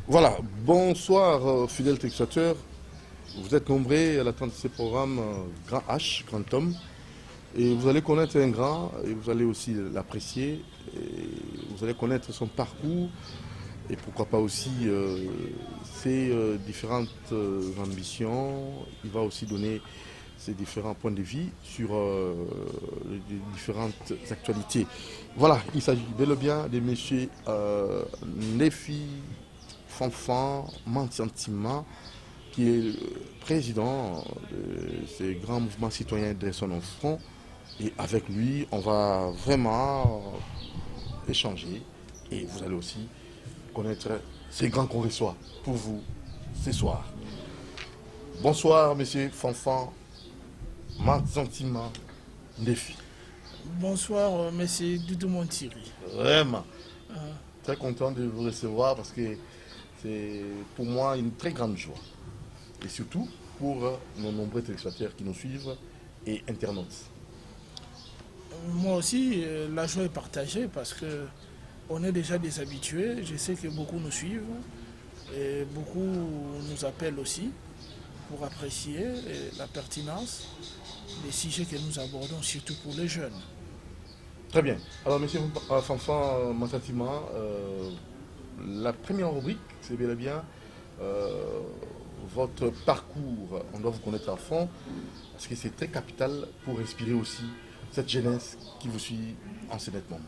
Voilà, bonsoir fidèles téléspectateurs. Vous êtes nombreux à l'attente de ce programme Grand H, Grand Homme. Et vous allez connaître un grand et vous allez aussi l'apprécier. Et vous allez connaître son parcours et pourquoi pas aussi ses différentes ambitions. Il va aussi donner ses différents points de vue sur les différentes actualités. Voilà, il s'agit bel et bien de M. Nefi Fanfan Mantiantima, qui est le président de ce grand mouvement citoyen de son enfant. Et avec lui, on va vraiment échanger et vous allez aussi connaître ces grands qu'on reçoit pour vous ce soir. Bonsoir, monsieur Fanfan Mantiantima Nefi. Bonsoir, monsieur Doudou Montiri. Vraiment, très content de vous recevoir parce que c'est pour moi une très grande joie. Et surtout pour nos nombreux téléspectateurs qui nous suivent et internautes. Moi aussi, la joie est partagée parce que on est déjà des habitués. Je sais que beaucoup nous suivent et beaucoup nous appellent aussi pour apprécier la pertinence des sujets que nous abordons, surtout pour les jeunes. Très bien. Alors, monsieur Fanfan Mansatima, la première rubrique, c'est bel et bien votre parcours. On doit vous connaître à fond parce que c'est très capital pour inspirer aussi cette jeunesse qui vous suit anciennement.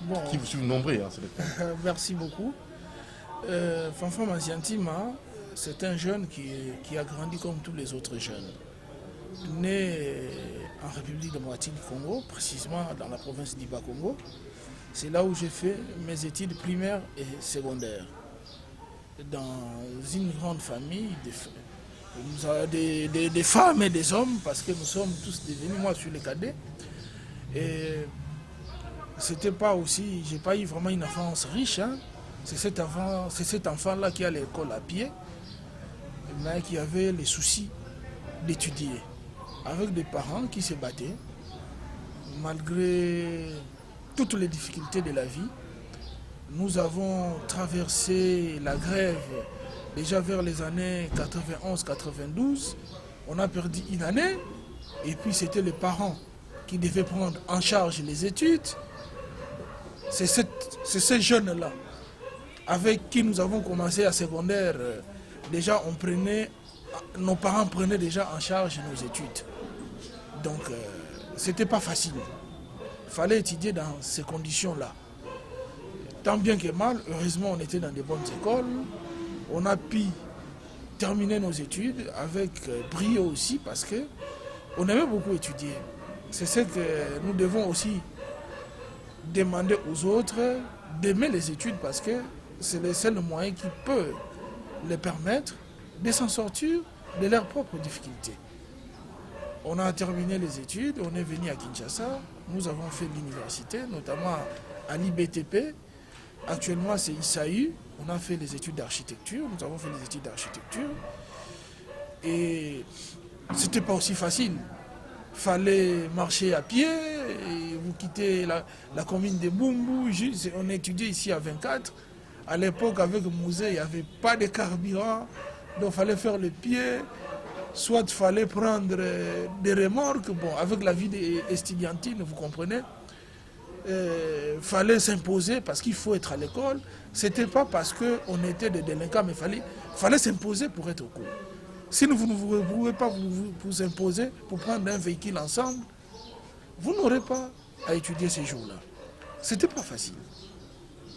Bon, Qui vous suit nombreux anciennement. merci beaucoup. Fanfan Mansiantima, c'est un jeune qui a grandi comme tous les autres jeunes. Né en République démocratique du Congo, précisément dans la province d'Iba-Congo. C'est là où j'ai fait mes études primaires et secondaires. Dans une grande famille, des femmes et des hommes, parce que nous sommes tous devenus, moi je suis le cadet. Et c'était pas aussi, j'ai pas eu vraiment une enfance riche. Hein. C'est cet enfant-là qui allait à l'école à pied, mais qui avait les soucis d'étudier. Avec des parents qui se battaient, malgré toutes les difficultés de la vie. Nous avons traversé la grève déjà vers les années 91-92. On a perdu une année et puis c'était les parents qui devaient prendre en charge les études. C'est ces jeunes-là avec qui nous avons commencé à secondaire. Déjà, nos parents prenaient déjà en charge nos études. Donc, c'était pas facile. Il fallait étudier dans ces conditions-là. Tant bien que mal, heureusement, on était dans de bonnes écoles. On a pu terminer nos études avec brio aussi parce que on aimait beaucoup étudier. C'est ce que nous devons aussi demander aux autres d'aimer les études parce que c'est le seul moyen qui peut les permettre de s'en sortir de leurs propres difficultés. On a terminé les études, on est venu à Kinshasa, nous avons fait l'université, notamment à l'IBTP. Actuellement, c'est ISAU. On a fait les études d'architecture. Nous avons fait les études d'architecture. Et c'était pas aussi facile. Il fallait marcher à pied. Et vous quittez la commune de Bumbu. On étudiait ici à 24. À l'époque, avec Mouzé, il n'y avait pas de carburant. Donc, il fallait faire le pied. Soit il fallait prendre des remorques. Bon, avec la vie estudiantine, vous comprenez. Fallait s'imposer parce qu'il faut être à l'école. C'était pas parce qu'on était des délinquants, mais fallait s'imposer pour être au cours. Si vous ne pouvez pas vous imposer pour prendre un véhicule ensemble, vous n'aurez pas à étudier ces jours-là. C'était pas facile.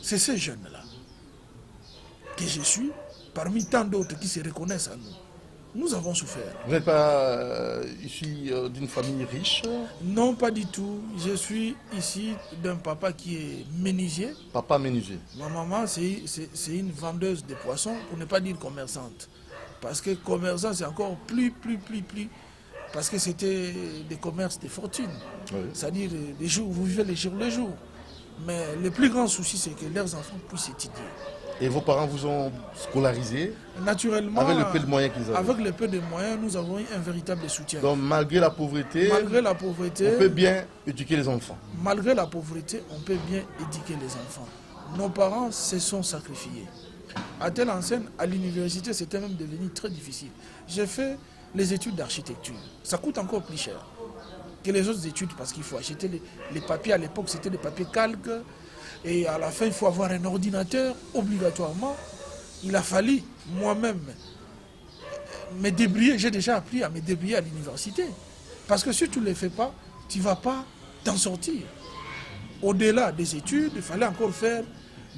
C'est ces jeunes-là que je suis, parmi tant d'autres qui se reconnaissent à nous. Nous avons souffert. Vous n'êtes pas issu d'une famille riche? Non, pas du tout. Je suis ici d'un papa qui est menuisier. Papa menuisier. Ma maman, c'est une vendeuse de poissons, pour ne pas dire commerçante. Parce que commerçant, c'est encore plus. Parce que c'était des commerces de fortune. Oui. C'est-à-dire, vous vivez les jours le jour. Mais le plus grand souci, c'est que leurs enfants puissent étudier. Et vos parents vous ont scolarisé Naturellement, avec le peu de moyens qu'ils avaient. avec le peu de moyens, nous avons eu un véritable soutien. Donc malgré la pauvreté, on peut bien éduquer les enfants. Malgré la pauvreté, on peut bien éduquer les enfants. Nos parents se sont sacrifiés. À telle enseigne, à l'université, c'était même devenu très difficile. J'ai fait les études d'architecture. Ça coûte encore plus cher que les autres études parce qu'il faut acheter les papiers. À l'époque, c'était des papiers calques. Et à la fin, il faut avoir un ordinateur obligatoirement. Il a fallu moi-même me débrouiller. J'ai déjà appris à me débrouiller à l'université. Parce que si tu ne le fais pas, tu ne vas pas t'en sortir. Au-delà des études, il fallait encore faire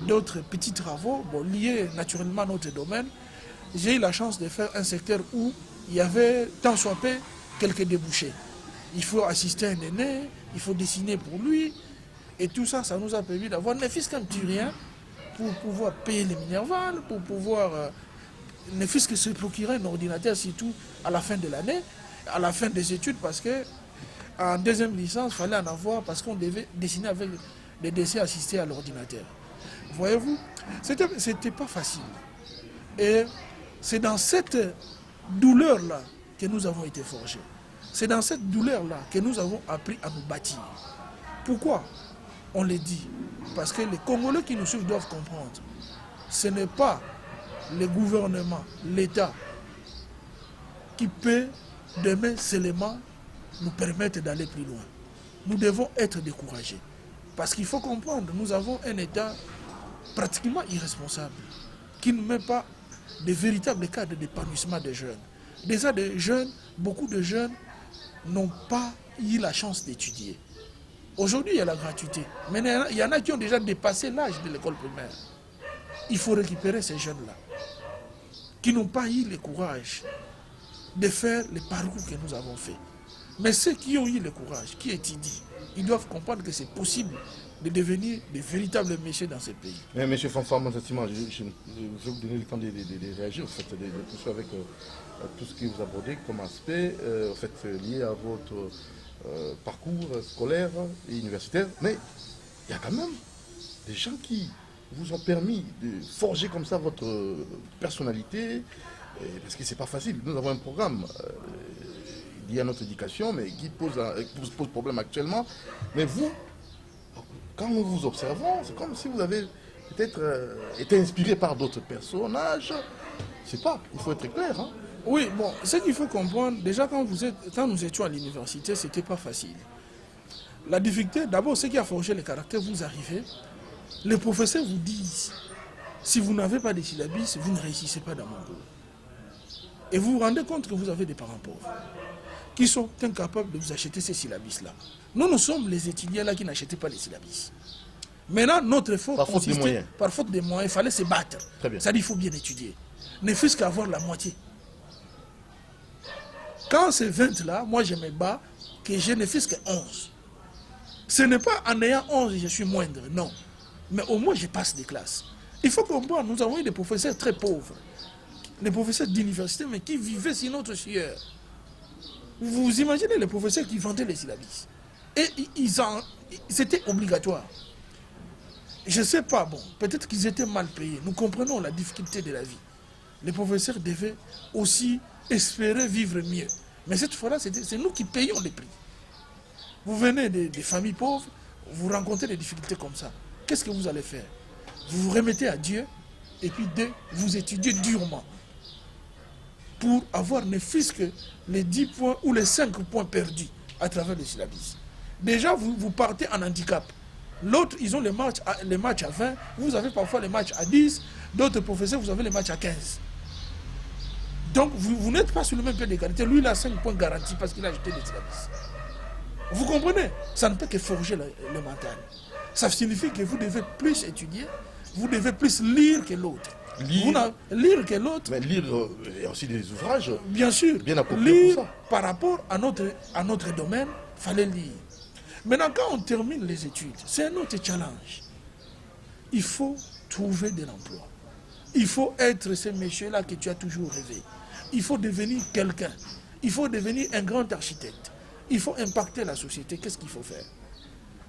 d'autres petits travaux liés naturellement à notre domaine. J'ai eu la chance de faire un secteur où il y avait tant soit peu quelques débouchés. Il faut assister à un aîné, il faut dessiner pour lui. Et tout ça, ça nous a permis d'avoir ne fût-ce qu'un petit rien pour pouvoir payer les minervales, pour pouvoir ne fût-ce que se procurer un ordinateur, surtout à la fin de l'année, à la fin des études, parce que en deuxième licence, il fallait en avoir parce qu'on devait dessiner avec des dessins assistés à l'ordinateur. Voyez-vous, c'était pas facile. Et c'est dans cette douleur-là que nous avons été forgés. C'est dans cette douleur-là que nous avons appris à nous bâtir. Pourquoi on le dit? Parce que les Congolais qui nous suivent doivent comprendre. Ce n'est pas le gouvernement, l'État, qui peut demain seulement nous permettre d'aller plus loin. Nous devons être découragés. Parce qu'il faut comprendre, nous avons un État pratiquement irresponsable, qui ne met pas de véritables cadres d'épanouissement des jeunes. Déjà des jeunes, beaucoup de jeunes n'ont pas eu la chance d'étudier. Aujourd'hui, il y a la gratuité. Mais il y en a qui ont déjà dépassé l'âge de l'école primaire. Il faut récupérer ces jeunes-là, qui n'ont pas eu le courage de faire les parcours que nous avons faits. Mais ceux qui ont eu le courage, qui étudient, ils doivent comprendre que c'est possible de devenir de véritables méchants dans ces pays. Mais M. François Monsassima, je vais vous donner le temps de réagir, en fait, de tout avec tout ce que vous abordez comme aspect en fait, lié à votre parcours scolaire et universitaire. Mais il y a quand même des gens qui vous ont permis de forger comme ça votre personnalité, parce que c'est pas facile. Nous avons un programme lié à notre éducation, mais qui pose problème actuellement. Mais vous, quand nous vous observons, c'est comme si vous avez peut-être été inspiré par d'autres personnages. Je sais pas, il faut être clair. Hein. Oui, bon, ce qu'il faut comprendre, déjà quand nous étions à l'université, c'était pas facile. La difficulté, d'abord, ce qui a forgé le caractère, vous arrivez, les professeurs vous disent, si vous n'avez pas de syllabus, vous ne réussissez pas dans mon cours. Et vous vous rendez compte que vous avez des parents pauvres qui sont incapables de vous acheter ces syllabus-là. Nous sommes les étudiants là qui n'achetaient pas les syllabus. Maintenant, notre effort par faute de moyens. Par faute de moyens, il fallait se battre. C'est-à-dire qu'il faut bien étudier. Ne fût-ce qu'avoir la moitié. Quand c'est 20 là, moi je me bats que je ne fût-ce que 11. Ce n'est pas en ayant 11 je suis moindre, non. Mais au moins je passe des classes. Il faut comprendre, nous avons eu des professeurs très pauvres. Des professeurs d'université, mais qui vivaient sur notre sueur. Vous imaginez les professeurs qui vendaient les syllabus. Et c'était obligatoire. Je ne sais pas, bon, peut-être qu'ils étaient mal payés. Nous comprenons la difficulté de la vie. Les professeurs devaient aussi espérer vivre mieux. Mais cette fois-là, c'est nous qui payons les prix. Vous venez des familles pauvres, vous rencontrez des difficultés comme ça. Qu'est-ce que vous allez faire? Vous vous remettez à Dieu, et puis vous étudiez durement. Pour avoir ne fût-ce que les 10 points ou les 5 points perdus à travers le syllabus. Déjà, vous partez en handicap. L'autre, ils ont les matchs à 20, vous avez parfois les matchs à 10, d'autres professeurs, vous avez les matchs à 15. Donc, vous n'êtes pas sur le même pied d'égalité. Lui, il a 5 points garantis parce qu'il a acheté des syllabus. Vous comprenez? Ça ne peut que forger le mental. Ça signifie que vous devez plus étudier, vous devez plus lire que l'autre. Lire que l'autre. Mais lire il y a aussi des ouvrages. Bien sûr. Bien appropriés lire pour ça. Par rapport à notre domaine, il fallait lire. Maintenant, quand on termine les études, c'est un autre challenge. Il faut trouver de l'emploi. Il faut être ce monsieur-là que tu as toujours rêvé. Il faut devenir quelqu'un. Il faut devenir un grand architecte. Il faut impacter la société. Qu'est-ce qu'il faut faire?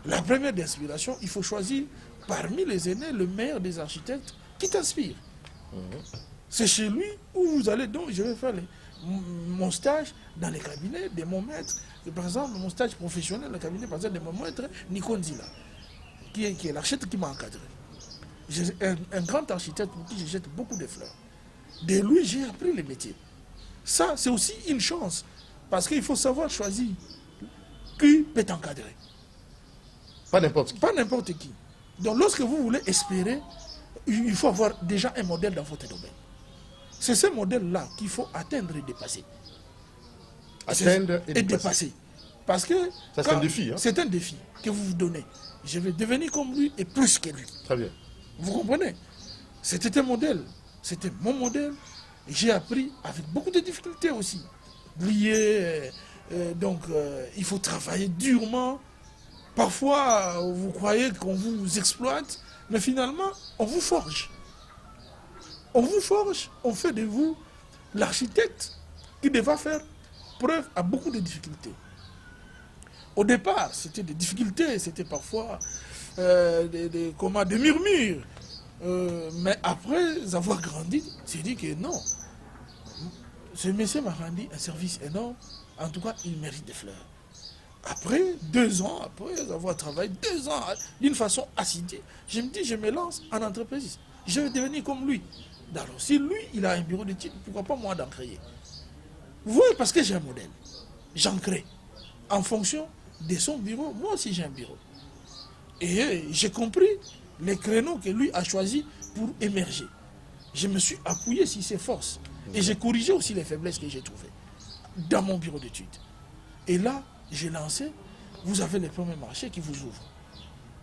La première inspiration, il faut choisir parmi les aînés le meilleur des architectes qui t'inspire. C'est chez lui où vous allez, donc je vais faire mon stage dans les cabinets de mon maître. Par exemple, mon stage professionnel dans le cabinet par exemple, de mon maître Nico Nzila, qui est l'architecte qui m'a encadré. J'ai un grand architecte pour qui je jette beaucoup de fleurs. De lui, j'ai appris le métier. Ça, c'est aussi une chance. Parce qu'il faut savoir choisir qui peut t'encadrer. Pas n'importe qui. Pas n'importe qui. Donc, lorsque vous voulez espérer, il faut avoir déjà un modèle dans votre domaine. C'est ce modèle-là qu'il faut atteindre et dépasser. Atteindre et dépasser. Parce que ça, c'est un défi. Hein? C'est un défi que vous vous donnez. Je vais devenir comme lui et plus que lui. Très bien. Vous comprenez? C'était un modèle. C'était mon modèle. J'ai appris avec beaucoup de difficultés aussi. Liées. Il faut travailler durement. Parfois, vous croyez qu'on vous exploite, mais finalement, on vous forge. On vous forge, on fait de vous l'architecte qui devra faire preuve à beaucoup de difficultés. Au départ, c'était des difficultés, c'était parfois des murmures. Mais après avoir grandi, j'ai dit que non. Ce monsieur m'a rendu un service énorme. En tout cas, il mérite des fleurs. Après, 2 ans, après avoir travaillé 2 ans d'une façon assidue, je me dis, je me lance en entreprise. Je vais devenir comme lui. Alors, si lui, il a un bureau d'études, pourquoi pas moi d'en créer? Vous voyez, parce que j'ai un modèle. J'en crée. En fonction de son bureau, moi aussi j'ai un bureau. Et j'ai compris les créneaux que lui a choisis pour émerger. Je me suis appuyé sur ses forces. Et j'ai corrigé aussi les faiblesses que j'ai trouvées dans mon bureau d'études. Et là, j'ai lancé, vous avez les premiers marchés qui vous ouvrent.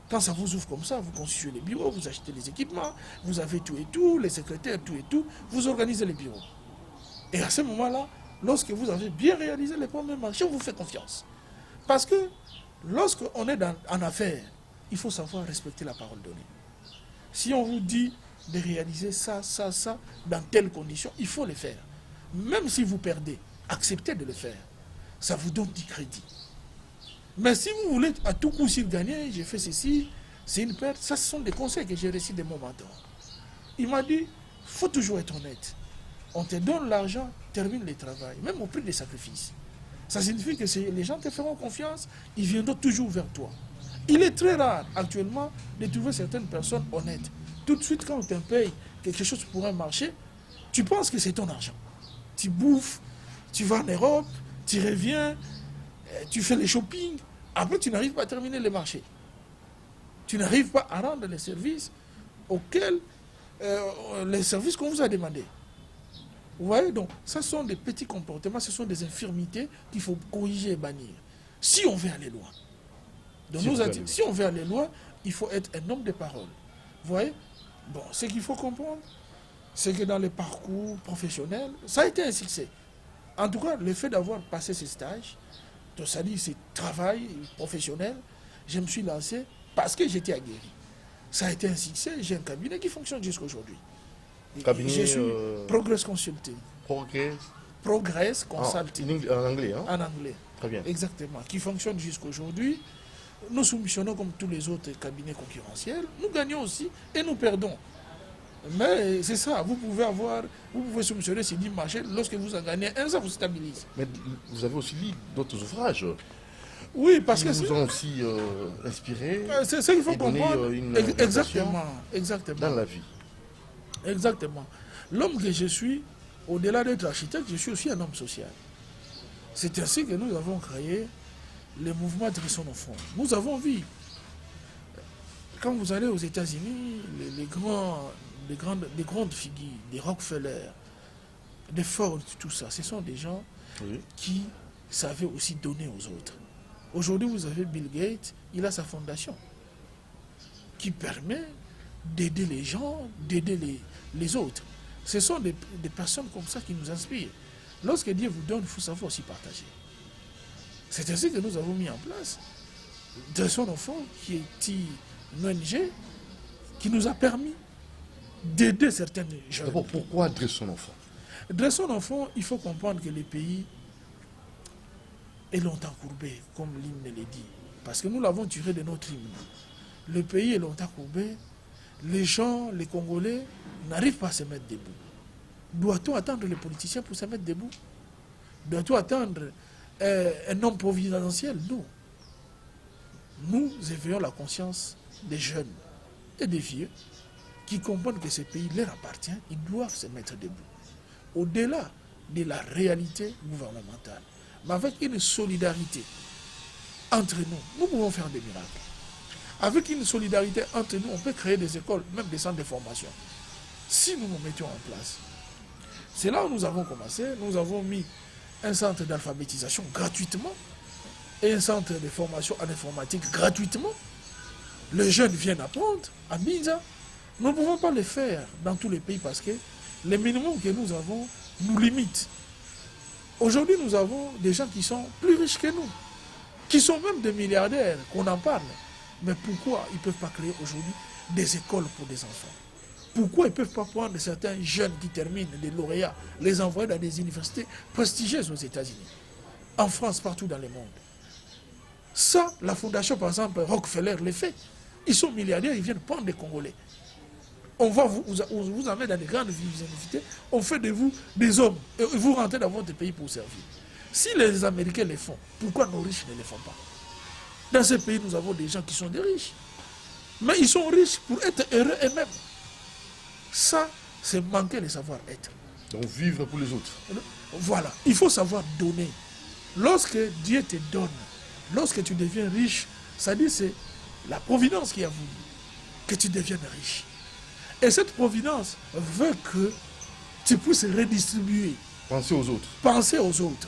Quand ça vous ouvre comme ça, vous constituez les bureaux, vous achetez les équipements, vous avez tout et tout, les secrétaires, tout et tout, vous organisez les bureaux. Et à ce moment-là, lorsque vous avez bien réalisé les premiers marchés, on vous fait confiance. Parce que lorsqu'on est en affaires, il faut savoir respecter la parole donnée. Si on vous dit de réaliser ça, ça, ça, dans telles conditions, il faut le faire. Même si vous perdez, acceptez de le faire. Ça vous donne du crédit. Mais si vous voulez à tout coup s'il gagner, j'ai fait ceci, c'est une perte. Ça, ce sont des conseils que j'ai reçus de mon mentor. Il m'a dit, il faut toujours être honnête. On te donne l'argent, termine le travail, même au prix des sacrifices. Ça signifie que les gens te feront confiance, ils viendront toujours vers toi. Il est très rare actuellement de trouver certaines personnes honnêtes. Tout de suite, quand on te paye quelque chose pour un marché, tu penses que c'est ton argent. Tu bouffes, tu vas en Europe, tu reviens, tu fais les shopping, après tu n'arrives pas à terminer le marché. Tu n'arrives pas à rendre les services auxquels les services qu'on vous a demandé. Vous voyez, donc, ce sont des petits comportements, ce sont des infirmités qu'il faut corriger et bannir. Si on veut aller loin. Donc, si on veut aller loin, il faut être un homme de parole. Vous voyez? Bon, ce qu'il faut comprendre, c'est que dans les parcours professionnels, ça a été un succès. En tout cas, le fait d'avoir passé ces stages, ça dit c'est travail professionnel, je me suis lancé parce que j'étais aguerri. Ça a été un succès, j'ai un cabinet qui fonctionne jusqu'à aujourd'hui. Cabinet, je suis Progress Consulting. Progress Consulting. En anglais, hein? En anglais. Très bien. Exactement. Qui fonctionne jusqu'à aujourd'hui. Nous soumissionnons comme tous les autres cabinets concurrentiels. Nous gagnons aussi et nous perdons. Mais c'est ça, vous pouvez soumissionner ces 10 marchés. Lorsque vous en gagnez un, ça vous stabilise. Mais vous avez aussi lu d'autres ouvrages. Oui, parce que ils vous ont aussi inspiré. C'est ça qu'il faut comprendre. Exactement. Exactement. Dans la vie. Exactement. L'homme que je suis, au-delà d'être architecte, je suis aussi un homme social. C'est ainsi que nous avons créé le mouvement Dressons nos fonds. Nous avons vu, quand vous allez aux États-Unis, les grandes figures, des Rockefeller, des Ford, tout ça, ce sont des gens qui savaient aussi donner aux autres. Aujourd'hui, vous avez Bill Gates, il a sa fondation qui permet d'aider les gens, d'aider les autres. Ce sont des personnes comme ça qui nous inspirent. Lorsque Dieu vous donne, il faut savoir aussi partager. C'est ainsi que nous avons mis en place Dressons nos fonds, qui est une ONG qui nous a permis d'aider certaines jeunes. D'abord, pourquoi Dressons nos fonds? Dressons nos fonds, il faut comprendre que le pays est longtemps courbé, comme l'hymne le dit. Parce que nous l'avons tiré de notre hymne. Le pays est longtemps courbé. Les gens, les Congolais, n'arrivent pas à se mettre debout. Doit-on attendre les politiciens pour se mettre debout? Doit-on attendre un homme providentiel? Non. Nous éveillons la conscience des jeunes et des vieux qui comprennent que ce pays leur appartient, ils doivent se mettre debout. Au-delà de la réalité gouvernementale, mais avec une solidarité entre nous, nous pouvons faire des miracles. Avec une solidarité entre nous, on peut créer des écoles, même des centres de formation. Si nous nous mettions en place. C'est là où nous avons commencé. Nous avons mis un centre d'alphabétisation gratuitement et un centre de formation en informatique gratuitement. Les jeunes viennent apprendre à Binza. Nous ne pouvons pas le faire dans tous les pays parce que les minimums que nous avons nous limitent. Aujourd'hui, nous avons des gens qui sont plus riches que nous, qui sont même des milliardaires, qu'on en parle. Mais pourquoi ils ne peuvent pas créer aujourd'hui des écoles pour des enfants? Pourquoi ils ne peuvent pas prendre certains jeunes qui terminent des lauréats, les envoyer dans des universités prestigieuses aux États-Unis, en France, partout dans le monde? Ça, la fondation, par exemple, Rockefeller le fait. Ils sont milliardaires, ils viennent prendre des Congolais. On va vous amener dans des grandes universités, on fait de vous des hommes, et vous rentrez dans votre pays pour servir. Si les Américains le font, pourquoi nos riches ne le font pas? Dans ce pays, nous avons des gens qui sont des riches. Mais ils sont riches pour être heureux eux-mêmes. Ça, c'est manquer le savoir-être. Donc vivre pour les autres. Voilà, il faut savoir donner. Lorsque Dieu te donne, lorsque tu deviens riche, ça dit c'est la providence qui a voulu que tu deviennes riche. Et cette providence veut que tu puisses redistribuer. Pensez aux autres. Pensez aux autres.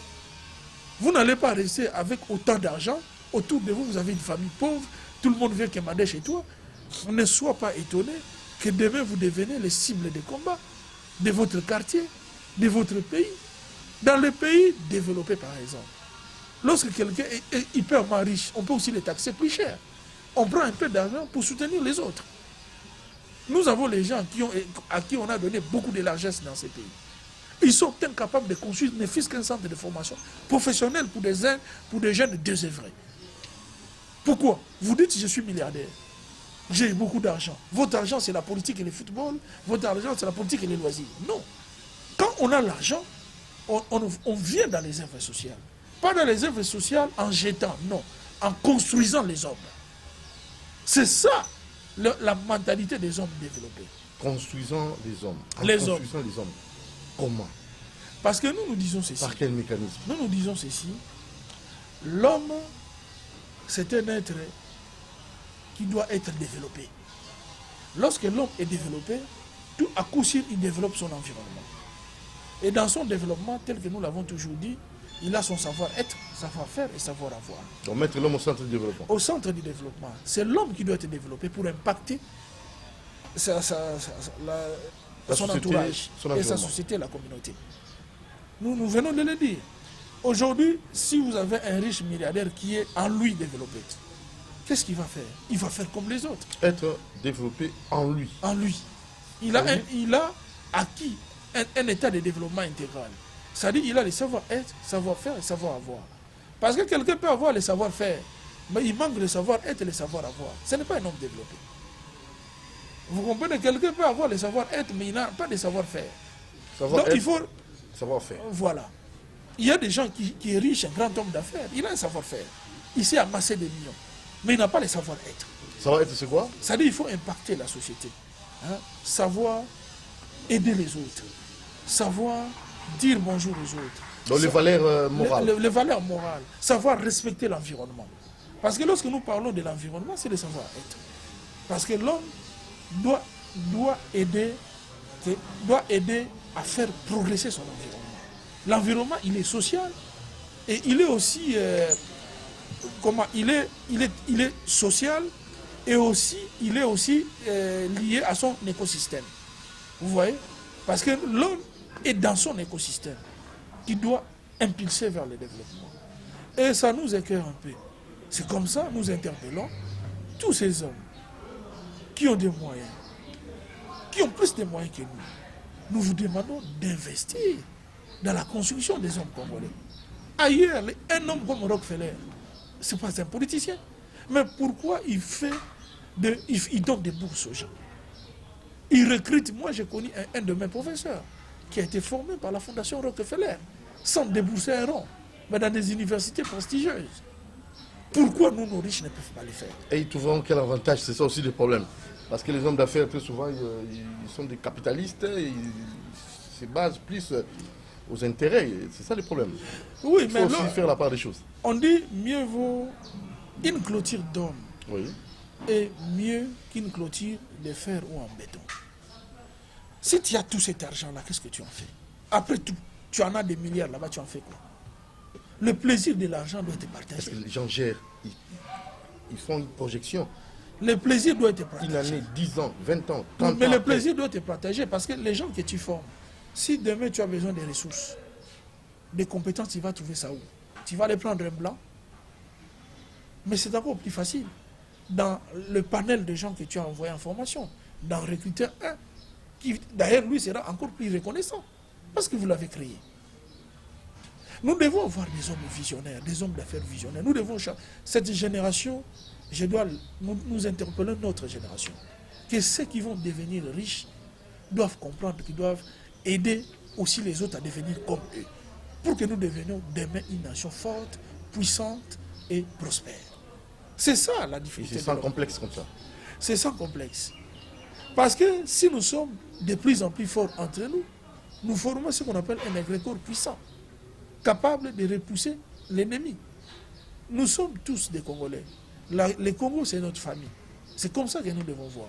Vous n'allez pas rester avec autant d'argent. Autour de vous, vous avez une famille pauvre. Tout le monde vient commander chez toi. Ne sois pas étonné que demain vous devenez les cibles de combat de votre quartier, de votre pays. Dans les pays développés, par exemple, lorsque quelqu'un est hyper riche, on peut aussi les taxer plus cher. On prend un peu d'argent pour soutenir les autres. Nous avons les gens à qui on a donné beaucoup de largesse dans ces pays. Ils sont incapables de construire ne fût-ce qu'un centre de formation professionnel pour des jeunes désœuvrés. Pourquoi? Vous dites je suis milliardaire. J'ai beaucoup d'argent. Votre argent, c'est la politique et le football. Votre argent, c'est la politique et les loisirs. Non. Quand on a l'argent, on vient dans les œuvres sociales. Pas dans les œuvres sociales en jetant, non. En construisant les hommes. C'est ça, la mentalité des hommes développés. Construisant les hommes. Les hommes. Construisant les hommes. Comment? Parce que nous disons ceci. Par quel mécanisme? Nous disons ceci. L'homme, c'est un être qui doit être développé. Lorsque l'homme est développé, tout à coup sûr, il développe son environnement. Et dans son développement, tel que nous l'avons toujours dit, il a son savoir-être, savoir-faire et savoir-avoir. Donc mettre l'homme au centre du développement. Au centre du développement. C'est l'homme qui doit être développé pour impacter son entourage et sa société, la communauté. Nous venons de le dire. Aujourd'hui, si vous avez un riche milliardaire qui est en lui développé, qu'est-ce qu'il va faire? Il va faire comme les autres. Être développé en lui. En lui. Il a acquis un état de développement intégral. C'est-à-dire qu'il a le savoir-être, savoir-faire et savoir-avoir. Parce que quelqu'un peut avoir le savoir-faire, mais il manque le savoir-être et le savoir-avoir. Ce n'est pas un homme développé. Vous comprenez? Quelqu'un peut avoir le savoir-être, mais il n'a pas de savoir-faire. Donc il faut... Savoir-faire. Voilà. Il y a des gens qui sont riches, un grand homme d'affaires. Il a un savoir-faire. Il sait amasser des millions. Mais il n'a pas le savoir-être. Savoir-être, c'est quoi? C'est-à-dire qu'il faut impacter la société. Hein? Savoir aider les autres. Savoir dire bonjour aux autres. Donc les valeurs morales. Les valeurs morales. Savoir respecter l'environnement. Parce que lorsque nous parlons de l'environnement, c'est le savoir-être. Parce que l'homme doit aider à faire progresser son environnement. L'environnement, il est social et il est aussi il est social et aussi il est aussi lié à son écosystème. Vous voyez? Parce que l'homme est dans son écosystème qui doit impulser vers le développement. Et ça nous écœure un peu. C'est comme ça nous interpellons tous ces hommes qui ont des moyens, qui ont plus de moyens que nous. Nous vous demandons d'investir dans la construction des hommes congolais. Ailleurs, un homme comme Rockefeller, ce n'est pas un politicien. Mais pourquoi il donne des bourses aux gens? Il recrute, moi j'ai connu un de mes professeurs qui a été formé par la fondation Rockefeller, sans débourser un rond, mais dans des universités prestigieuses. Pourquoi nous, nos riches, ne peuvent pas le faire? Et ils trouveront quel avantage? C'est ça aussi le problème. Parce que les hommes d'affaires, très souvent, ils sont des capitalistes, ils se basent plus aux intérêts. C'est ça le problème. Oui, Il faut mais aussi faire la part des choses. on dit mieux vaut une clôture d'homme Oui. et mieux qu'une clôture de fer ou en béton. Si tu as tout cet argent-là, qu'est-ce que tu en fais? Après tout, tu en as des milliards là-bas, tu en fais quoi? Le plaisir de l'argent doit être Parce partagé. que les gens gèrent, ils font une projection. Le plaisir doit être Une partagé. année, 10 ans, 20 ans, 30 Mais ans. le après. plaisir doit être partagé parce que les gens que tu formes, si demain tu as besoin des ressources, des compétences, tu vas trouver ça où? Tu vas aller prendre un blanc. Mais c'est encore plus facile. Dans le panel de gens que tu as envoyé en formation, d'en recruter un, qui d'ailleurs lui sera encore plus reconnaissant parce que vous l'avez créé. Nous devons avoir des hommes visionnaires, des hommes d'affaires visionnaires. Nous devons, cette génération, nous interpeller notre génération, que ceux qui vont devenir riches doivent comprendre qu'ils doivent aider aussi les autres à devenir comme eux, pour que nous devenions demain une nation forte, puissante et prospère. C'est ça la Et difficulté. c'est sans complexe comme ça. C'est sans complexe. Parce que si nous sommes de plus en plus forts entre nous, nous formons ce qu'on appelle un égrégore puissant, capable de repousser l'ennemi. Nous sommes tous des Congolais. Le Congo, c'est notre famille. C'est comme ça que nous devons voir.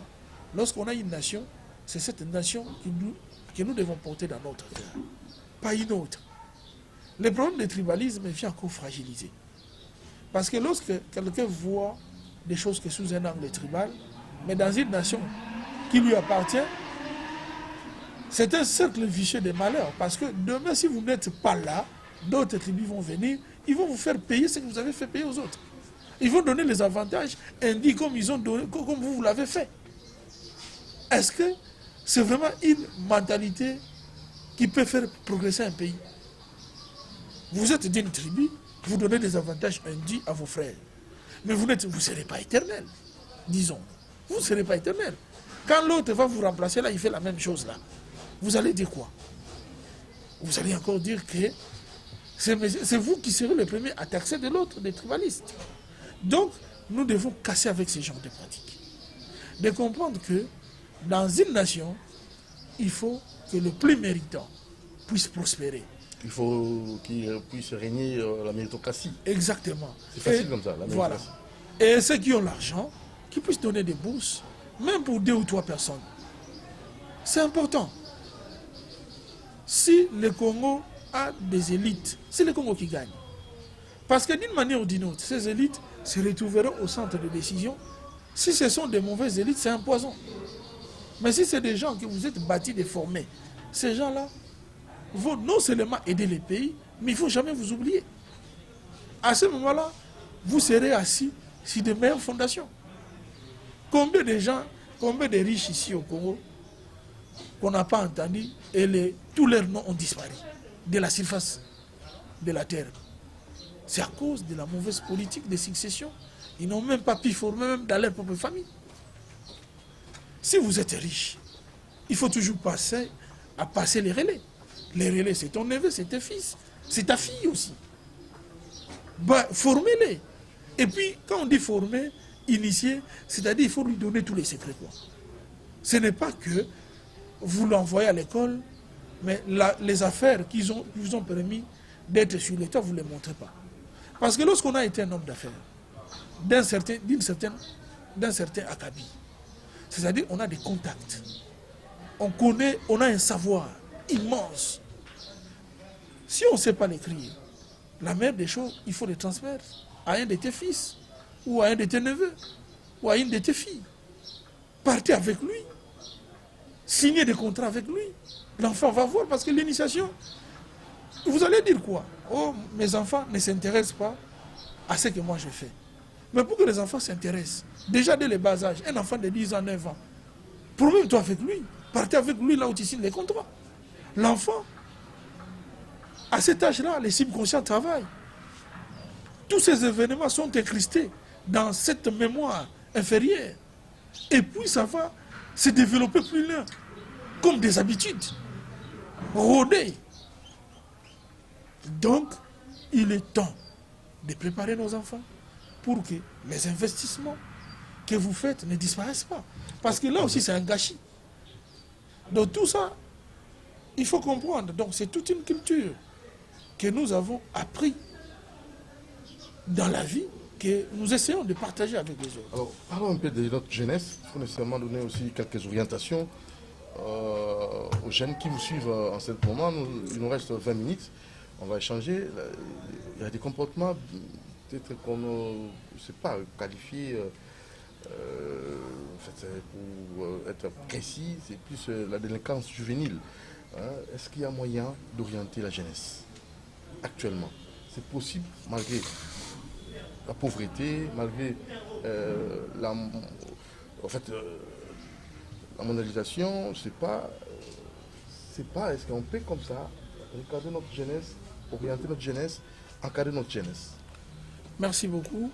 Lorsqu'on a une nation, c'est cette nation que nous devons porter dans notre cœur, pas une autre. Le problème du tribalisme vient encore fragiliser. Parce que lorsque quelqu'un voit des choses que sous un angle tribal, mais dans une nation qui lui appartient, c'est un cercle vicieux de malheur. Parce que demain, si vous n'êtes pas là, d'autres tribus vont venir, ils vont vous faire payer ce que vous avez fait payer aux autres. Ils vont donner les avantages indiques comme ils ont donné, comme vous l'avez fait. Est-ce que c'est vraiment une mentalité qui peut faire progresser un pays? Vous êtes d'une tribu, vous donnez des avantages induits à vos frères. Mais vous ne serez pas éternel, disons. Vous ne serez pas éternel. Quand l'autre va vous remplacer, là, il fait la même chose là. Vous allez dire quoi? Vous allez encore dire que c'est vous qui serez le premier à taxer de l'autre, des tribalistes. Donc, nous devons casser avec ces genres de pratiques. De comprendre que dans une nation, il faut que le plus méritant puisse prospérer. Il faut qu'il puisse régner la méritocratie. Exactement. C'est facile comme ça, la Voilà. méritocratie. Et ceux qui ont l'argent, qui puissent donner des bourses, même pour 2 ou 3 personnes. C'est important. Si le Congo a des élites, c'est le Congo qui gagne. Parce que d'une manière ou d'une autre, ces élites se retrouveront au centre de décision. Si ce sont des mauvaises élites, c'est un poison. Mais si c'est des gens que vous êtes bâtis de former, ces gens-là vont non seulement aider les pays, mais il ne faut jamais vous oublier. À ce moment-là, vous serez assis sur de meilleures fondations. Combien de gens, combien de riches ici au Congo qu'on n'a pas entendu et tous leurs noms ont disparu de la surface de la terre. C'est à cause de la mauvaise politique de succession. Ils n'ont même pas pu former même dans leur propre famille. Si vous êtes riche, il faut toujours passer les relais. Les relais, c'est ton neveu, c'est tes fils, c'est ta fille aussi. Bah, formez-les. Et puis, quand on dit former, initier, c'est-à-dire qu'il faut lui donner tous les secrets, quoi. Ce n'est pas que vous l'envoyez à l'école, mais les affaires qui vous ont permis d'être sur le toit, vous ne les montrez pas. Parce que lorsqu'on a été un homme d'affaires, d'un certain acabit, c'est-à-dire on a des contacts, on connaît, on a un savoir immense. Si on ne sait pas l'écrire, la meilleure des choses, il faut les transmettre à un de tes fils, ou à un de tes neveux, ou à une de tes filles. Partez avec lui. Signez des contrats avec lui. L'enfant va voir parce que l'initiation, vous allez dire quoi? Oh, mes enfants ne s'intéressent pas à ce que moi je fais. Mais pour que les enfants s'intéressent, déjà dès le bas âge, un enfant de 10 ans, 9 ans, promène-toi avec lui. Partez avec lui là où tu signes les contrats. L'enfant, à cet âge-là, les subconscients travaillent. Tous ces événements sont incrustés dans cette mémoire inférieure. Et puis ça va se développer plus loin, comme des habitudes, rodées. Donc, il est temps de préparer nos enfants pour que les investissements que vous faites ne disparaissent pas. Parce que là aussi, c'est un gâchis. Donc tout ça, il faut comprendre. Donc c'est toute une culture que nous avons appris dans la vie, que nous essayons de partager avec les autres. Alors, parlons un peu de notre jeunesse. Il faut nécessairement donner aussi quelques orientations aux jeunes qui vous suivent en ce moment. Il nous reste 20 minutes. On va échanger. Il y a des comportements peut-être qu'on ne sait pas qualifier. En fait, pour être précis, c'est plus la délinquance juvénile. Hein. Est-ce qu'il y a moyen d'orienter la jeunesse actuellement? C'est possible malgré la pauvreté, malgré la mondialisation. C'est pas, est-ce qu'on peut comme ça regarder notre jeunesse, orienter notre jeunesse, encadrer notre jeunesse? Merci beaucoup.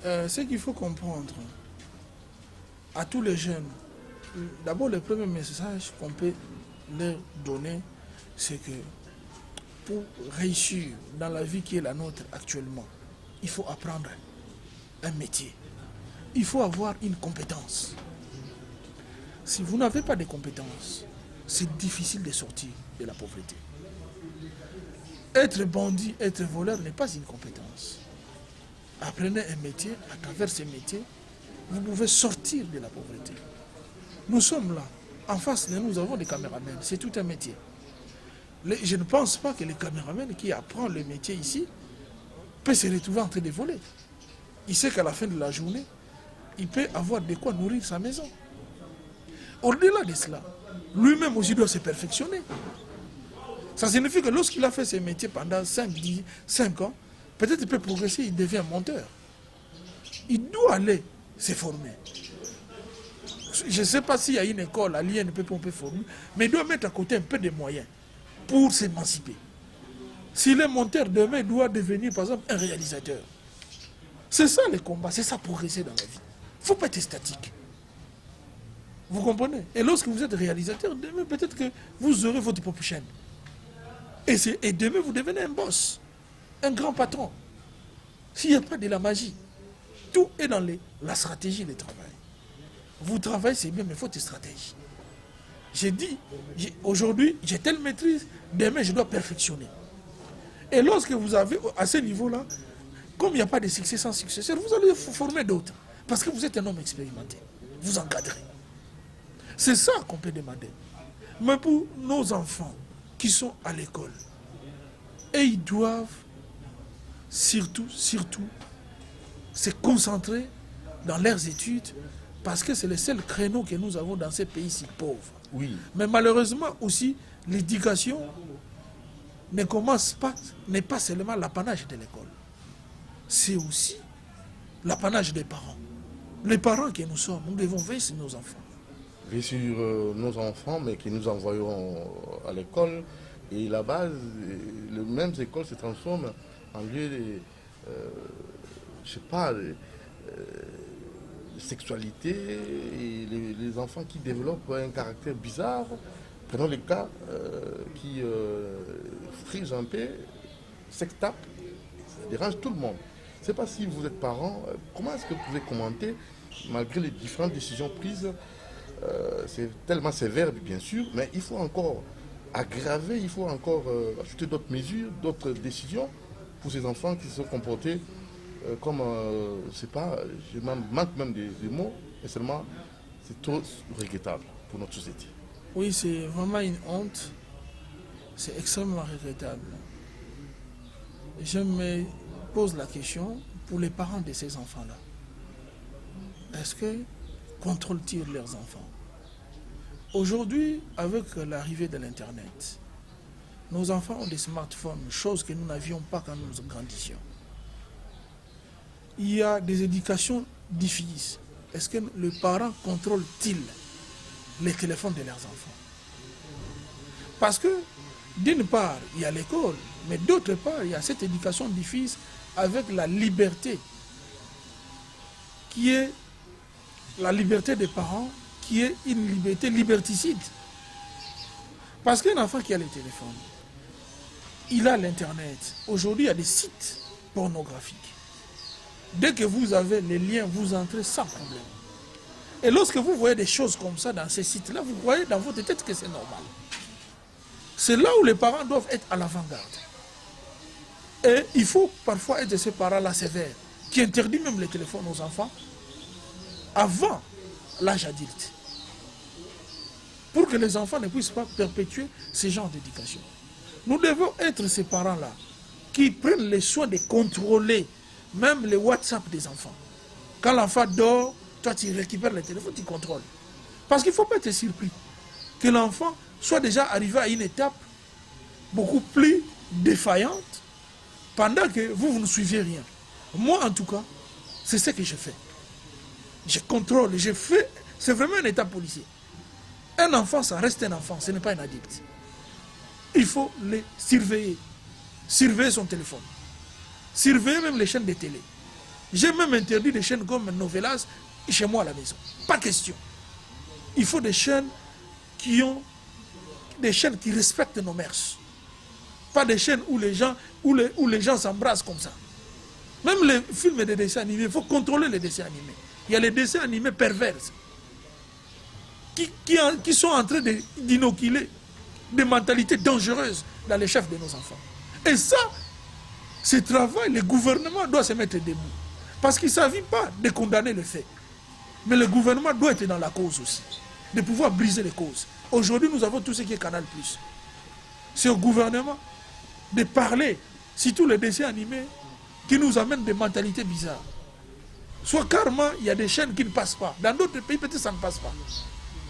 Ce qu'il faut comprendre à tous les jeunes, d'abord le premier message qu'on peut leur donner, c'est que pour réussir dans la vie qui est la nôtre actuellement, il faut apprendre un métier. Il faut avoir une compétence. Si vous n'avez pas de compétences, c'est difficile de sortir de la pauvreté. Être bandit, être voleur n'est pas une compétence. Apprenez un métier, à travers ce métier, vous pouvez sortir de la pauvreté. Nous sommes là, en face de nous, nous avons des caméramans, c'est tout un métier. Je ne pense pas que le caméraman qui apprend le métier ici peut se retrouver en train de voler. Il sait qu'à la fin de la journée, il peut avoir de quoi nourrir sa maison. Au-delà de cela, lui-même aussi doit se perfectionner. Ça signifie que lorsqu'il a fait ce métier pendant 5 ans, peut-être il peut progresser, il devient monteur. Il doit aller se former. Je ne sais pas s'il y a une école à l'INP on peut former, mais il doit mettre à côté un peu de moyens pour s'émanciper. S'il est monteur, demain, il doit devenir, par exemple, un réalisateur. C'est ça le combat, c'est ça progresser dans la vie. Il ne faut pas être statique. Vous comprenez? Et lorsque vous êtes réalisateur, demain, peut-être que vous aurez votre propre chaîne. Et demain, vous devenez un boss, un grand patron. S'il n'y a pas de la magie, tout est dans la stratégie du travail. Vous travaillez, c'est bien, mais il faut une stratégie. J'ai dit, aujourd'hui, j'ai telle maîtrise, demain, je dois perfectionner. Et lorsque vous avez, à ce niveau-là, comme il n'y a pas de succès sans successeur, vous allez former d'autres. Parce que vous êtes un homme expérimenté. Vous encadrez. C'est ça qu'on peut demander. Mais pour nos enfants qui sont à l'école, et ils doivent surtout, se concentrer dans leurs études, parce que c'est le seul créneau que nous avons dans ces pays si pauvres. Oui. Mais malheureusement aussi, l'éducation n'est pas seulement l'apanage de l'école. C'est aussi l'apanage des parents. Les parents que nous sommes, nous devons veiller sur nos enfants. Veiller sur nos enfants, mais que nous envoyons à l'école. Et là-bas, les mêmes écoles se transforment en lieu de, je sais pas, de sexualité, et les enfants qui développent un caractère bizarre. Prenons les cas qui frisent un peu, sextape, ça dérange tout le monde. Je ne sais pas si vous êtes parent, comment est-ce que vous pouvez commenter, malgré les différentes décisions prises, c'est tellement sévère bien sûr, mais il faut encore aggraver, il faut encore ajouter d'autres mesures, d'autres décisions pour ces enfants qui se sont comportés comme, je ne sais pas, je manque même des mots, mais seulement c'est trop regrettable pour notre société. Oui, c'est vraiment une honte. C'est extrêmement regrettable. Je me pose la question pour les parents de ces enfants-là. Est-ce que contrôlent-ils leurs enfants? Aujourd'hui, avec l'arrivée de l'Internet, nos enfants ont des smartphones, chose que nous n'avions pas quand nous grandissions. Il y a des éducations difficiles. Est-ce que les parents contrôlent-ils les téléphones de leurs enfants? Parce que, d'une part, il y a l'école, mais d'autre part, il y a cette éducation difficile avec la liberté, qui est la liberté des parents, qui est une liberté liberticide. Parce qu'un enfant qui a le téléphone, il a l'Internet. Aujourd'hui, il y a des sites pornographiques. Dès que vous avez les liens, vous entrez sans problème. Et lorsque vous voyez des choses comme ça dans ces sites-là, vous voyez dans votre tête que c'est normal. C'est là où les parents doivent être à l'avant-garde. Et il faut parfois être de ces parents-là sévères, qui interdisent même les téléphones aux enfants avant l'âge adulte, pour que les enfants ne puissent pas perpétuer ce genre d'éducation. Nous devons être ces parents-là qui prennent le soin de contrôler même les WhatsApp des enfants. Quand l'enfant dort, toi tu récupères le téléphone, tu contrôles. Parce qu'il ne faut pas être surpris que l'enfant soit déjà arrivé à une étape beaucoup plus défaillante pendant que vous ne suivez rien. Moi en tout cas, c'est ce que je fais. Je contrôle, je fais. C'est vraiment un état policier. Un enfant, ça reste un enfant, ce n'est pas un adulte. Il faut les surveiller. Surveiller son téléphone. Surveiller même les chaînes de télé. J'ai même interdit des chaînes comme Novelas chez moi à la maison. Pas question. Il faut des chaînes qui respectent nos mœurs. Pas des chaînes où les gens s'embrassent comme ça. Même les films et les dessins animés, il faut contrôler les dessins animés. Il y a les dessins animés pervers qui sont en train d'inoculer des mentalités dangereuses dans les chefs de nos enfants. Et ça, ce travail, le gouvernement doit se mettre debout. Parce qu'il ne s'agit pas de condamner le fait. Mais le gouvernement doit être dans la cause aussi. De pouvoir briser les causes. Aujourd'hui, nous avons tout ce qui est Canal+. C'est au gouvernement de parler, surtout les dessins animés, qui nous amènent des mentalités bizarres. Soit carrément, il y a des chaînes qui ne passent pas. Dans d'autres pays, peut-être ça ne passe pas.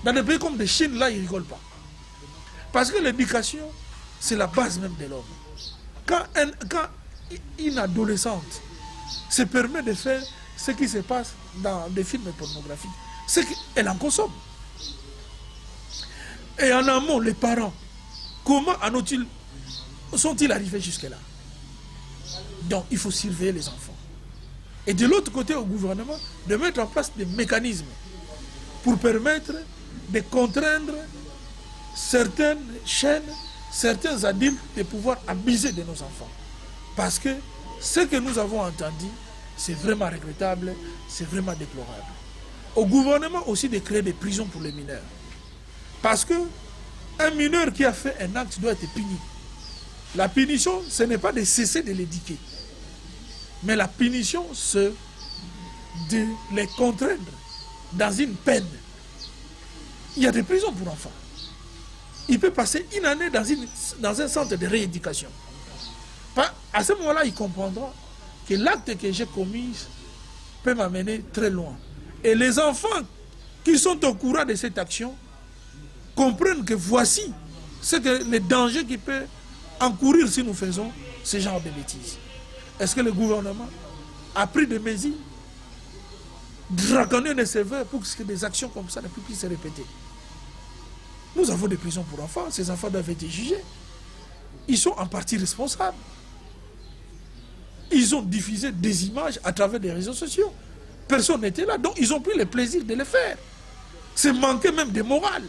Dans des pays comme la Chine, là, ils ne rigolent pas. Parce que l'éducation, c'est la base même de l'homme. Quand une adolescente se permet de faire ce qui se passe dans des films pornographiques, c'est qu'elle en consomme. Et en amont, les parents, comment sont-ils arrivés jusque-là? Donc, il faut surveiller les enfants. Et de l'autre côté, au gouvernement, de mettre en place des mécanismes pour permettre de contraindre certaines chaînes, certains adultes de pouvoir abuser de nos enfants. Parce que ce que nous avons entendu, c'est vraiment regrettable, c'est vraiment déplorable. Au gouvernement aussi de créer des prisons pour les mineurs. Parce qu'un mineur qui a fait un acte doit être puni. La punition, ce n'est pas de cesser de l'éduquer. Mais la punition, c'est de les contraindre dans une peine. Il y a des prisons pour enfants. Il peut passer une année dans un centre de rééducation. À ce moment-là, il comprendra que l'acte que j'ai commis peut m'amener très loin. Et les enfants qui sont au courant de cette action comprennent que voici les dangers qui peuvent encourir si nous faisons ce genre de bêtises. Est-ce que le gouvernement a pris des mesures draconiennes et sévères pour que des actions comme ça ne puissent plus se répéter? Nous avons des prisons pour enfants, ces enfants doivent être jugés. Ils sont en partie responsables. Ils ont diffusé des images à travers des réseaux sociaux. Personne n'était là, donc ils ont pris le plaisir de le faire. C'est manquer même de morale.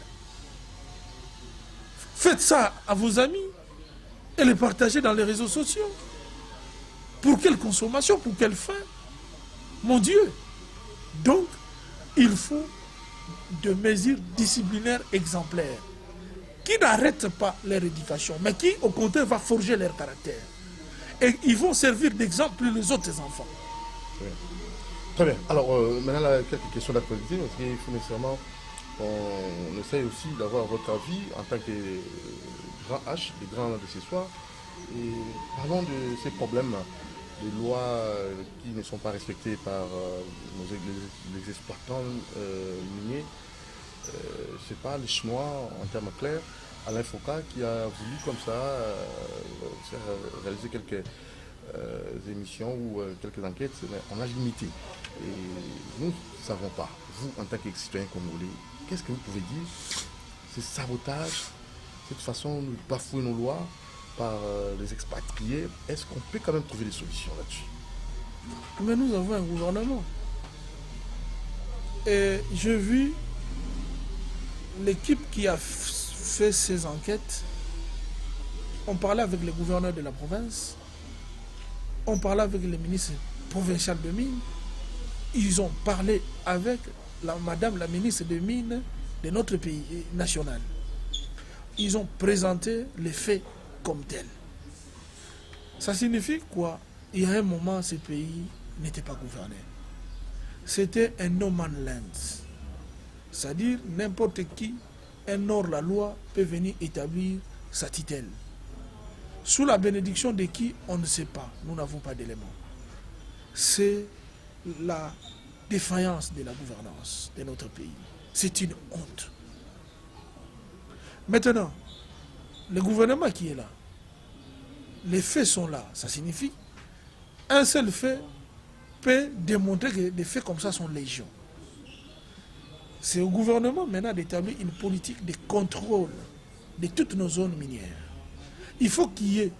Faites ça à vos amis et les partagez dans les réseaux sociaux. Pour quelle consommation? Pour quelle fin? Mon Dieu! Donc, il faut des mesures disciplinaires exemplaires qui n'arrêtent pas leur éducation, mais qui, au contraire, va forger leur caractère. Et ils vont servir d'exemple pour les autres enfants. Oui. Très bien. Alors, maintenant, là, quelques questions d'actualité, parce qu'il faut nécessairement, on essaye aussi d'avoir votre avis en tant que grand H, des grands de ce soir. Et parlons de ces problèmes de lois qui ne sont pas respectées par les exploitants miniers. Je sais pas, les Chinois, en termes clairs, Alain Foucault qui a voulu comme ça réaliser quelques émissions ou quelques enquêtes en âge limité. Et nous ne savons pas, vous en tant que citoyen congolais, qu'est-ce que vous pouvez dire? Ce sabotage, cette façon de bafouer nos lois par les expatriés, est-ce qu'on peut quand même trouver des solutions là-dessus? Mais nous avons un gouvernement. Et j'ai vu l'équipe qui a fait ces enquêtes. On parlait avec le gouverneur de la province, on parlait avec le ministre provincial de mines, ils ont parlé avec Madame la ministre des Mines de notre pays national. Ils ont présenté les faits comme tels. Ça signifie quoi? Il y a un moment, ce pays n'était pas gouverné. C'était un no man land. C'est-à-dire, n'importe qui, un hors-la-loi, peut venir établir sa tutelle. Sous la bénédiction de qui, on ne sait pas. Nous n'avons pas d'éléments. C'est la défaillance de la gouvernance de notre pays. C'est une honte. Maintenant, le gouvernement qui est là, les faits sont là. Ça signifie un seul fait peut démontrer que des faits comme ça sont légion. C'est au gouvernement maintenant d'établir une politique de contrôle de toutes nos zones minières. Il faut qu'il y ait,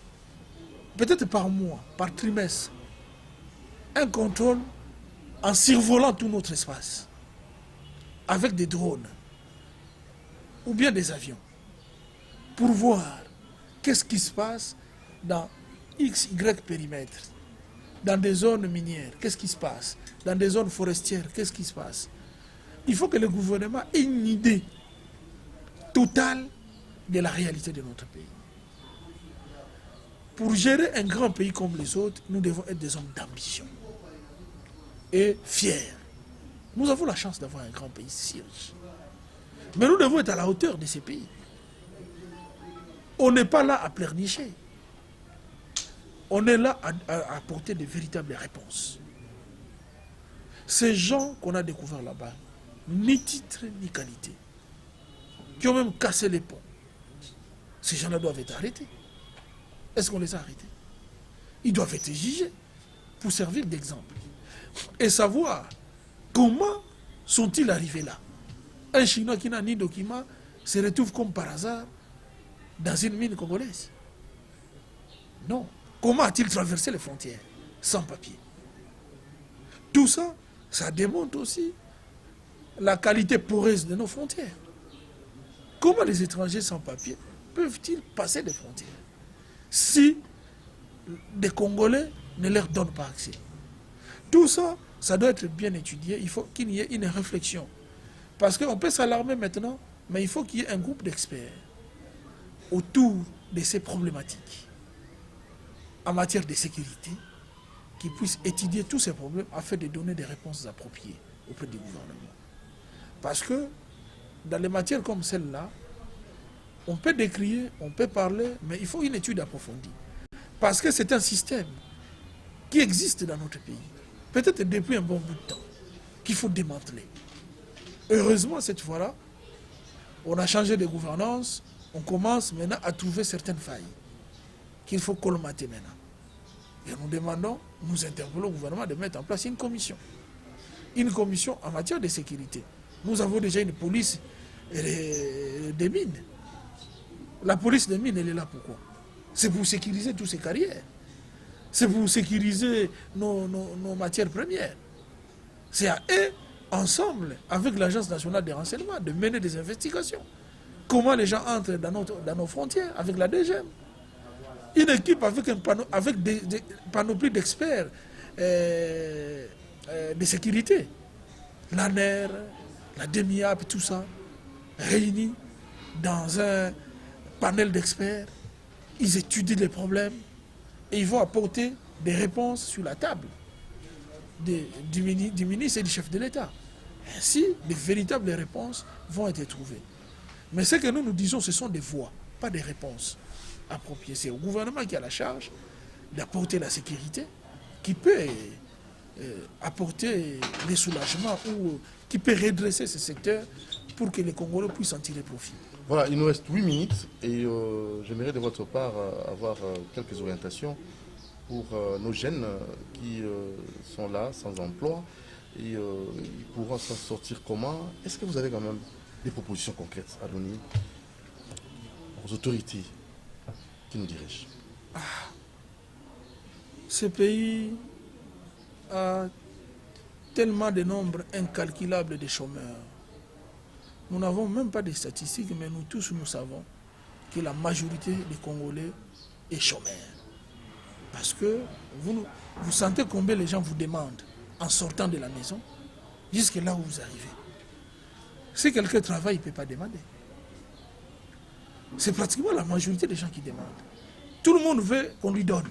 peut-être par mois, par trimestre, un contrôle en survolant tout notre espace, avec des drones ou bien des avions, pour voir qu'est-ce qui se passe dans X, Y périmètre, dans des zones minières, qu'est-ce qui se passe, dans des zones forestières, qu'est-ce qui se passe. Il faut que le gouvernement ait une idée totale de la réalité de notre pays. Pour gérer un grand pays comme les autres, nous devons être des hommes d'ambition et fiers. Nous avons la chance d'avoir un grand pays si riche. Mais nous devons être à la hauteur de ces pays. On n'est pas là à pleurnicher. On est là à apporter de véritables réponses. Ces gens qu'on a découverts là-bas, ni titre ni qualité, qui ont même cassé les ponts, ces gens-là doivent être arrêtés. Est-ce qu'on les a arrêtés? Ils doivent être jugés pour servir d'exemple. Et savoir comment sont-ils arrivés là. Un Chinois qui n'a ni document se retrouve comme par hasard dans une mine congolaise. Non. Comment a-t-il traversé les frontières sans papier? Tout ça, ça démontre aussi la qualité poreuse de nos frontières. Comment les étrangers sans papier peuvent-ils passer les frontières si des Congolais ne leur donnent pas accès? Tout ça, ça doit être bien étudié. Il faut qu'il y ait une réflexion. Parce qu'on peut s'alarmer maintenant, mais il faut qu'il y ait un groupe d'experts autour de ces problématiques en matière de sécurité qui puissent étudier tous ces problèmes afin de donner des réponses appropriées auprès du gouvernement. Parce que dans les matières comme celle-là, on peut décrire, on peut parler, mais il faut une étude approfondie. Parce que c'est un système qui existe dans notre pays, peut-être depuis un bon bout de temps, qu'il faut démanteler. Heureusement, cette fois-là, on a changé de gouvernance, on commence maintenant à trouver certaines failles qu'il faut colmater maintenant. Et nous demandons, nous interpellons le gouvernement de mettre en place une commission. Une commission en matière de sécurité. Nous avons déjà une police des mines. La police des mines, elle est là pourquoi? C'est pour sécuriser toutes ces carrières. C'est pour sécuriser nos matières premières. C'est à eux, ensemble, avec l'Agence nationale des renseignements, de mener des investigations. Comment les gens entrent dans nos frontières avec la DGM. Une équipe avec des panoplies d'experts de sécurité. L'ANER, la DEMIAP, tout ça, réunis dans un panel d'experts. Ils étudient les problèmes et ils vont apporter des réponses sur la table du ministre et du chef de l'État. Ainsi, de véritables réponses vont être trouvées. Mais ce que nous disons, ce sont des voies, pas des réponses appropriées. C'est au gouvernement qui a la charge d'apporter la sécurité, qui peut apporter des soulagements ou qui peut redresser ce secteur pour que les Congolais puissent en tirer profit. Voilà, il nous reste 8 minutes et j'aimerais de votre part avoir quelques orientations pour nos jeunes qui sont là sans emploi et ils pourront s'en sortir comment. Est-ce que vous avez quand même des propositions concrètes à donner aux autorités qui nous dirigent? Ce pays a tellement de nombres incalculables de chômeurs. Nous n'avons même pas de statistiques, mais nous tous nous savons que la majorité des Congolais est chômeur. Parce que vous sentez combien les gens vous demandent en sortant de la maison, jusque là où vous arrivez. Si quelqu'un travaille, il ne peut pas demander. C'est pratiquement la majorité des gens qui demandent. Tout le monde veut qu'on lui donne.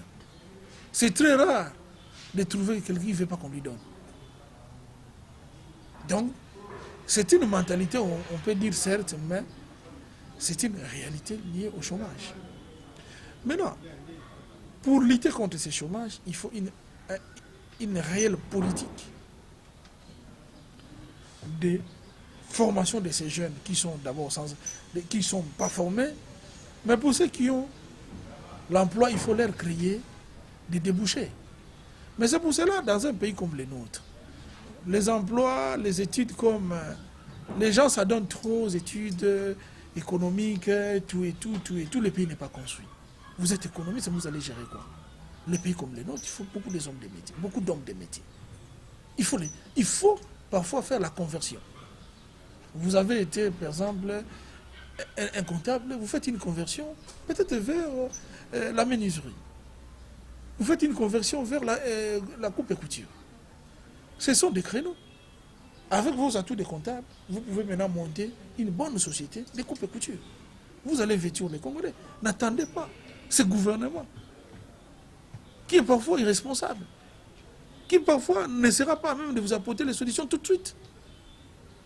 C'est très rare de trouver quelqu'un qui ne veut pas qu'on lui donne. Donc, c'est une mentalité, on peut dire certes, mais c'est une réalité liée au chômage. Maintenant, pour lutter contre ce chômage, il faut une réelle politique de formation de ces jeunes qui sont d'abord qui ne sont pas formés, mais pour ceux qui ont l'emploi, il faut leur créer des débouchés. Mais c'est pour cela, dans un pays comme le nôtre, les emplois, les études comme... les gens s'adonnent trop aux études économiques, tout, le pays n'est pas construit. Vous êtes économiste, vous allez gérer quoi? Les pays comme les nôtres, il faut beaucoup d'hommes de métier, beaucoup d'hommes de métier. Il faut parfois faire la conversion. Vous avez été, par exemple, un comptable, vous faites une conversion peut-être vers la menuiserie. Vous faites une conversion vers la coupe et couture. Ce sont des créneaux. Avec vos atouts de comptable, vous pouvez maintenant monter une bonne société de coupe et couture. Vous allez vêtir les Congolais. N'attendez pas ce gouvernement qui est parfois irresponsable, qui parfois ne sera pas même de vous apporter les solutions tout de suite.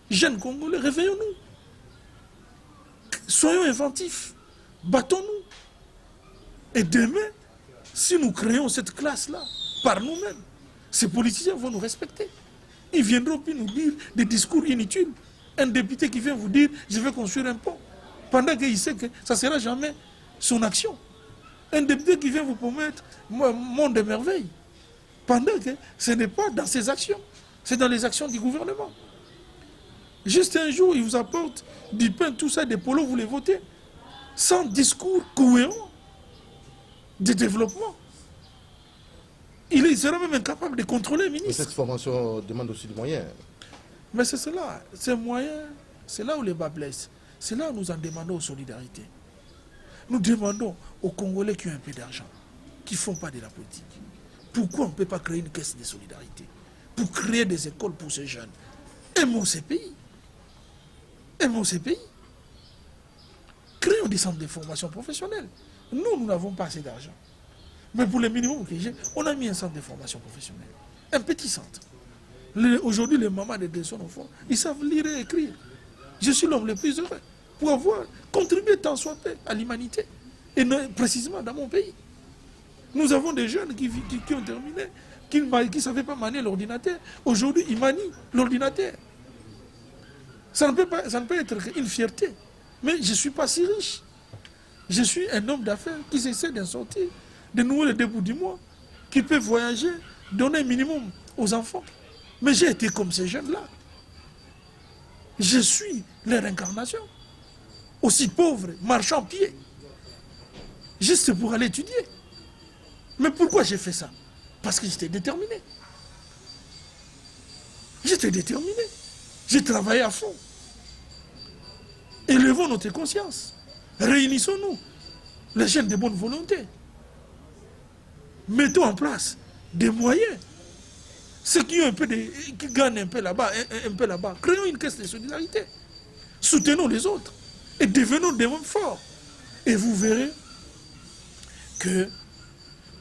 Jeunes Congolais, réveillons-nous. Soyons inventifs. Battons-nous. Et demain, si nous créons cette classe-là, par nous-mêmes, ces politiciens vont nous respecter. Ils viendront puis nous dire des discours inutiles. Un député qui vient vous dire « je vais construire un pont », pendant qu'il sait que ça ne sera jamais son action. Un député qui vient vous promettre « monde de merveille », pendant que ce n'est pas dans ses actions, c'est dans les actions du gouvernement. Juste un jour, il vous apporte du pain, tout ça, des polos, vous les votez, sans discours cohérent de développement. Il sera même incapable de contrôler le ministre. Et cette formation demande aussi des moyens. Mais c'est cela, ces moyens, c'est là où les bas blessent. C'est là où nous en demandons aux solidarités. Nous demandons aux Congolais qui ont un peu d'argent, qui ne font pas de la politique. Pourquoi on ne peut pas créer une caisse de solidarité pour créer des écoles pour ces jeunes? Aimons ces pays. Aimons ces pays. Créons des centres de formation professionnelle. Nous n'avons pas assez d'argent. Mais pour le minimum que j'ai, on a mis un centre de formation professionnelle. Un petit centre. Aujourd'hui, les mamans de 200 enfants, ils savent lire et écrire. Je suis l'homme le plus heureux pour avoir contribué tant soit peu à l'humanité. Et précisément dans mon pays. Nous avons des jeunes qui ont terminé, qui ne savaient pas manier l'ordinateur. Aujourd'hui, ils manient l'ordinateur. Ça ne peut être une fierté. Mais je ne suis pas si riche. Je suis un homme d'affaires qui essaie d'en sortir, de nouer le début du mois, qui peut voyager, donner un minimum aux enfants. Mais j'ai été comme ces jeunes-là. Je suis leur incarnation. Aussi pauvre, marchant pied. Juste pour aller étudier. Mais pourquoi j'ai fait ça? Parce que j'étais déterminé. J'étais déterminé. J'ai travaillé à fond. Élevons notre conscience. Réunissons-nous, les jeunes de bonne volonté. Mettons en place des moyens. Ceux qui gagnent un peu là-bas, un peu là-bas, créons une caisse de solidarité. Soutenons les autres et devenons des hommes forts. Et vous verrez que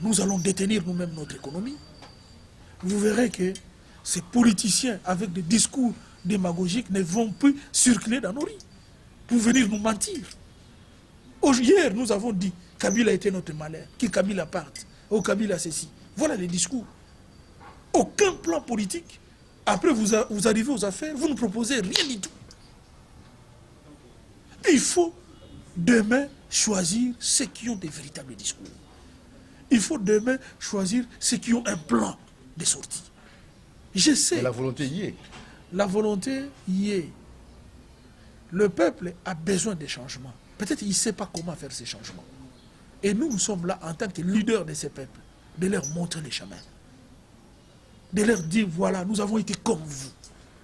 nous allons détenir nous-mêmes notre économie. Vous verrez que ces politiciens avec des discours démagogiques ne vont plus circuler dans nos rues pour venir nous mentir. Hier, nous avons dit Kabila était notre malheur, que Kabila parte, ou Kabila ceci. Voilà les discours. Aucun plan politique. Après, vous arrivez aux affaires, vous ne proposez rien du tout. Il faut demain choisir ceux qui ont des véritables discours. Il faut demain choisir ceux qui ont un plan de sortie. Je sais. Et la volonté y est. La volonté y est. Le peuple a besoin de changements. Peut-être qu'il ne sait pas comment faire ces changements. Et nous sommes là en tant que leaders de ces peuples, de leur montrer les chemins. De leur dire, voilà, nous avons été comme vous.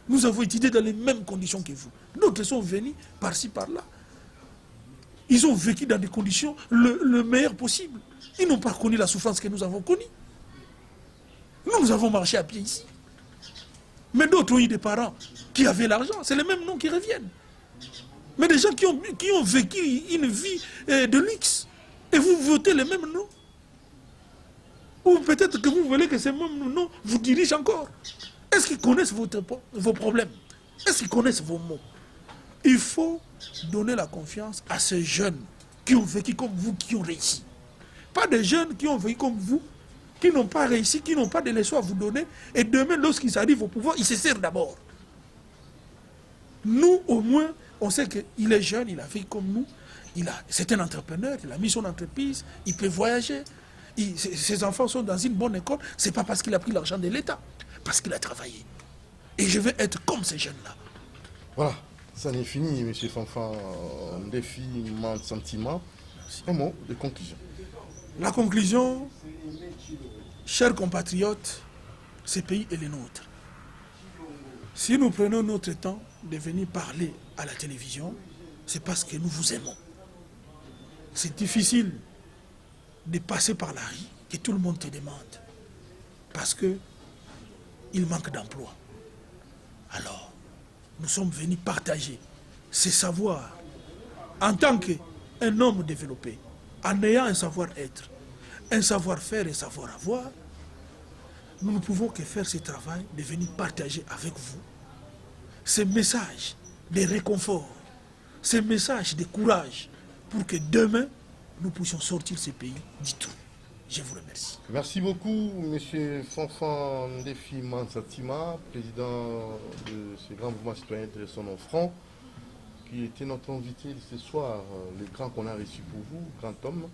Nous avons étudié dans les mêmes conditions que vous. D'autres sont venus par-ci, par-là. Ils ont vécu dans des conditions le meilleur possible. Ils n'ont pas connu la souffrance que nous avons connue. Nous avons marché à pied ici. Mais d'autres ont eu des parents qui avaient l'argent. C'est les mêmes noms qui reviennent. Mais des gens qui ont vécu une vie de luxe. Et vous votez les mêmes noms. Ou peut-être que vous voulez que ces mêmes noms vous dirigent encore. Est-ce qu'ils connaissent vos problèmes? Est-ce qu'ils connaissent vos mots? Il faut donner la confiance à ces jeunes qui ont vécu comme vous, qui ont réussi. Pas des jeunes qui ont vécu comme vous, qui n'ont pas réussi, qui n'ont pas de leçons à vous donner. Et demain, lorsqu'ils arrivent au pouvoir, ils se servent d'abord. Nous, au moins, on sait qu'il est jeune, il a vécu comme nous. C'est un entrepreneur, il a mis son entreprise, il peut voyager. Ses enfants sont dans une bonne école. Ce n'est pas parce qu'il a pris l'argent de l'État, parce qu'il a travaillé. Et je veux être comme ces jeunes-là. Voilà, ça n'est fini, M. Fanfan. Un défi, un sentiment. Un mot de conclusion. La conclusion, chers compatriotes, ce pays est le nôtre. Si nous prenons notre temps de venir parler à la télévision, c'est parce que nous vous aimons. C'est difficile de passer par la rue, que tout le monde te demande. Parce qu'il manque d'emploi. Alors, nous sommes venus partager ces savoirs en tant qu'un homme développé, en ayant un savoir-être, un savoir-faire et savoir-avoir. Nous ne pouvons que faire ce travail de venir partager avec vous ces messages de réconfort, ces messages de courage pour que demain, nous puissions sortir ce pays du tout. Je vous remercie. Merci beaucoup, M. Fanfan Ndefi Mansatima, président de ce grand mouvement citoyen de son nom franc, qui était notre invité ce soir, le grand qu'on a reçu pour vous, grand homme.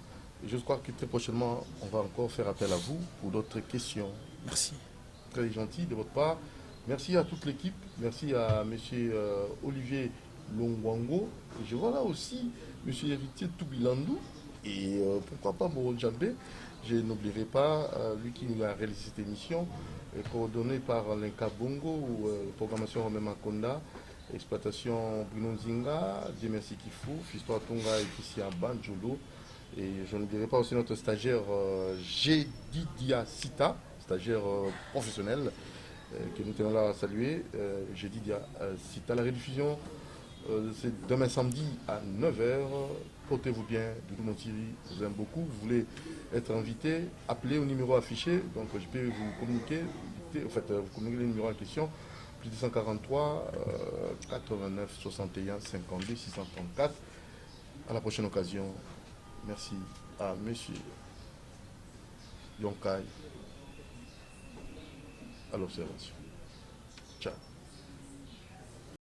Et je crois que très prochainement, on va encore faire appel à vous pour d'autres questions. Merci. Très gentil de votre part. Merci à toute l'équipe. Merci à M. Olivier Longwango. Et je vois là aussi M. Héritier Toubilandou. Et pourquoi pas Moro Djambé. Je n'oublierai pas lui qui nous a réalisé cette émission, coordonnée par l'Inca Bongo, programmation Romain Makonda, exploitation Bruno Nzinga, Dieu merci Kifou, Fistoire Tonga et Christian Banjolo. Et je n'oublierai pas aussi notre stagiaire Jedidia Sita, stagiaire professionnel, que nous tenons là à saluer. Jedidia Sita, la rediffusion, c'est demain samedi à 9h. Portez-vous bien, Doudou Montiri vous aime beaucoup. Vous voulez être invité, appelez au numéro affiché. Donc je peux vous communiquer, vous communiquer le numéro en question, plus 243 89 61 52 634. À la prochaine occasion. Merci à M. Yonkai à l'observation.